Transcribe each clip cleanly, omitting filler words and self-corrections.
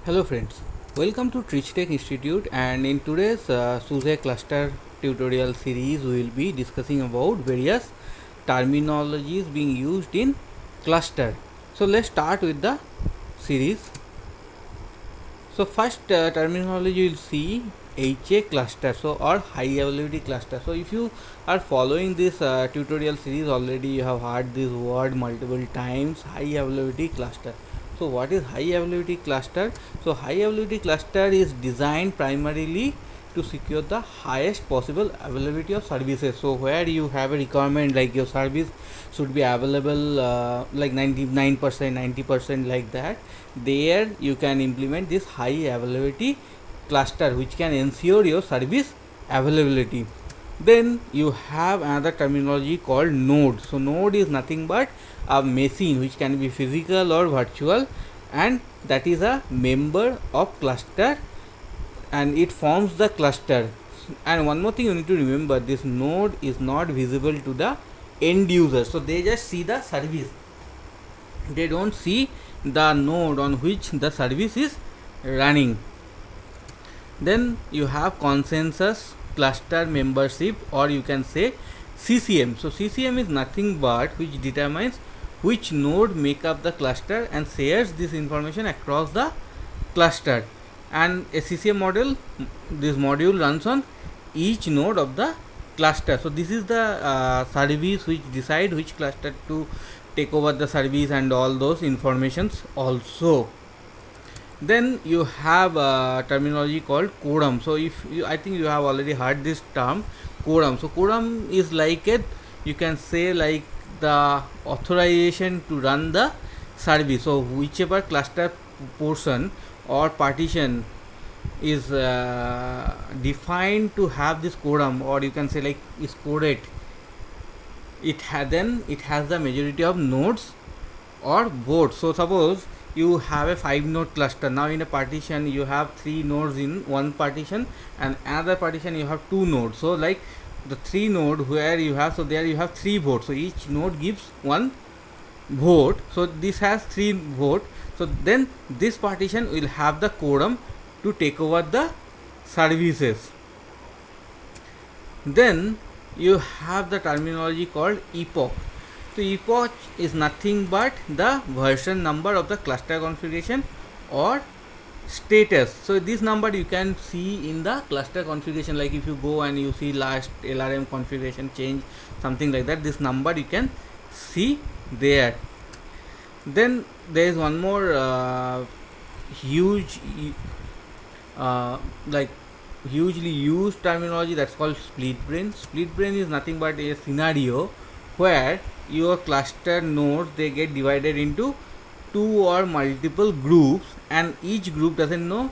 Hello friends, welcome to TrichTech Institute, and in today's SUSE cluster tutorial series we will be discussing about various terminologies being used in cluster. So let's start with the series. So first terminology you will see HA cluster, so or high availability cluster. So if you are following this tutorial series already, you have heard this word multiple times, high availability cluster. So what is high availability cluster? So high availability cluster is designed primarily to secure the highest possible availability of services. So where you have a requirement like your service should be available like 99%, 90% like that, there you can implement this high availability cluster which can ensure your service availability. Then you have another terminology called node. So node is nothing but a machine which can be physical or virtual, and that is a member of cluster and it forms the cluster. And one more thing you need to remember, this node is not visible to the end user, so they just see the service, they don't see the node on which the service is running. Then you have consensus cluster membership, or you can say CCM. So CCM is nothing but which determines which node make up the cluster and shares this information across the cluster. And a CCM model, this module runs on each node of the cluster. So this is the service which decide which cluster to take over the service and all those informations also. Then you have a terminology called quorum. So if you, I think you have already heard this term quorum. So quorum is like a, you can say like the authorization to run the service. So whichever cluster portion or partition is defined to have this quorum, or you can say like is coded, then it has the majority of nodes or votes. So suppose you have a 5 node cluster. Now in a partition you have 3 nodes in one partition, and another partition you have 2 nodes. So like the 3 node where you have, so there you have 3 votes, so each node gives 1 vote, so this has 3 vote. So then this partition will have the quorum to take over the services. Then you have the terminology called epoch. So epoch is nothing but the version number of the cluster configuration or status. So this number you can see in the cluster configuration, like if you go and you see last LRM configuration change, something like that, this number you can see there. Then there is one more huge like hugely used terminology, that's called split brain. Split brain is nothing but a scenario where your cluster nodes, they get divided into 2 or multiple groups, and each group doesn't know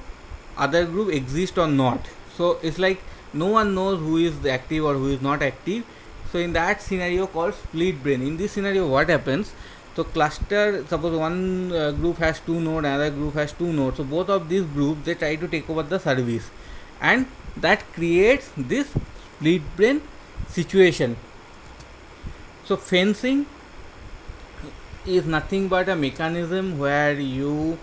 other group exists or not. So it's like no one knows who is active or who is not active. So in that scenario called split brain, in this scenario what happens, so cluster, suppose one group has 2 nodes, another group has 2 nodes, so both of these groups they try to take over the service, and that creates this split brain situation. So fencing is nothing but a mechanism where you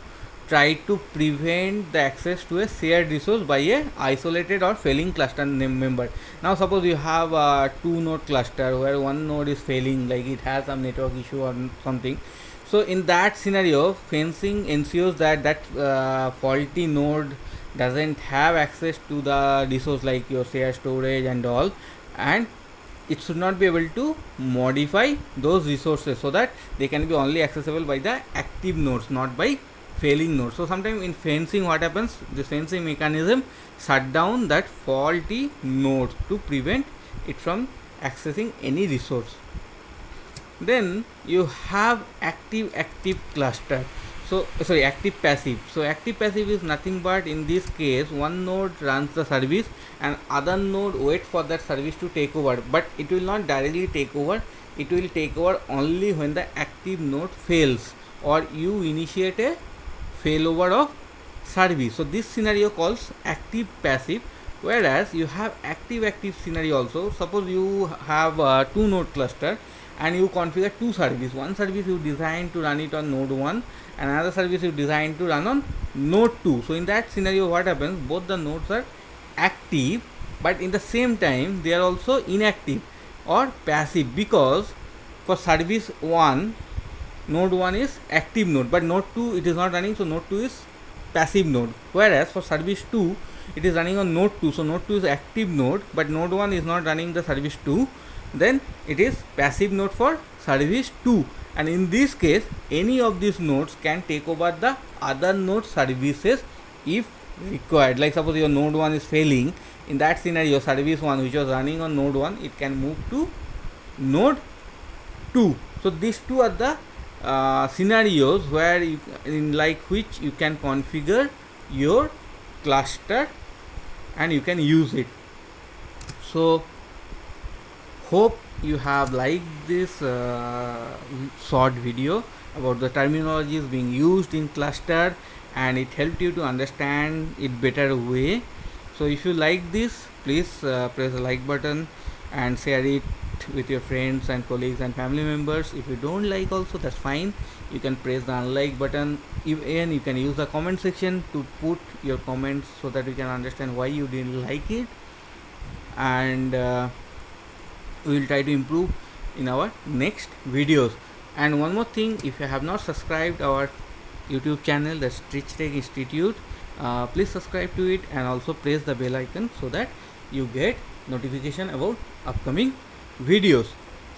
try to prevent the access to a shared resource by a isolated or failing cluster member. Now suppose you have a 2 node cluster where one node is failing, like it has some network issue or something. So in that scenario, fencing ensures that that faulty node doesn't have access to the resource like your shared storage and all, and it should not be able to modify those resources, so that they can be only accessible by the active nodes, not by failing nodes. So sometimes in fencing what happens, this fencing mechanism shut down that faulty node to prevent it from accessing any resource. Then you have active cluster. So sorry, active passive. So active passive is nothing but, in this case, one node runs the service and other node wait for that service to take over, but it will not directly take over, it will take over only when the active node fails or you initiate a failover of service. So this scenario calls active passive. Whereas you have active scenario also. Suppose you have a 2 node cluster and you configure two services. One service you design to run it on node 1 and another service you design to run on node 2. So in that scenario, what happens, both the nodes are active, but in the same time they are also inactive or passive, because for service 1, node 1 is active node, but node 2 it is not running, so node 2 is passive node. Whereas for service 2 it is running on node 2, so node 2 is active node, but node 1 is not running the service 2, then it is passive node for service 2. And in this case, any of these nodes can take over the other node services if required. Like suppose your node 1 is failing, in that scenario service 1 which was running on node 1, it can move to node 2. So these two are the scenarios where you, in like which you can configure your cluster and you can use it. So hope you have liked this short video about the terminologies being used in cluster, and it helped you to understand it better way. So if you like this, please press the like button and share it with your friends and colleagues and family members. If you don't like also, that's fine, you can press the unlike button. Even you can use the comment section to put your comments so that we can understand why you didn't like it, and we will try to improve in our next videos. And one more thing, if you have not subscribed our YouTube channel, that's TrichTech Institute, please subscribe to it and also press the bell icon so that you get notification about upcoming videos.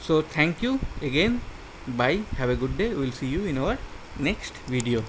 So thank you again, bye, have a good day, we will see you in our next video.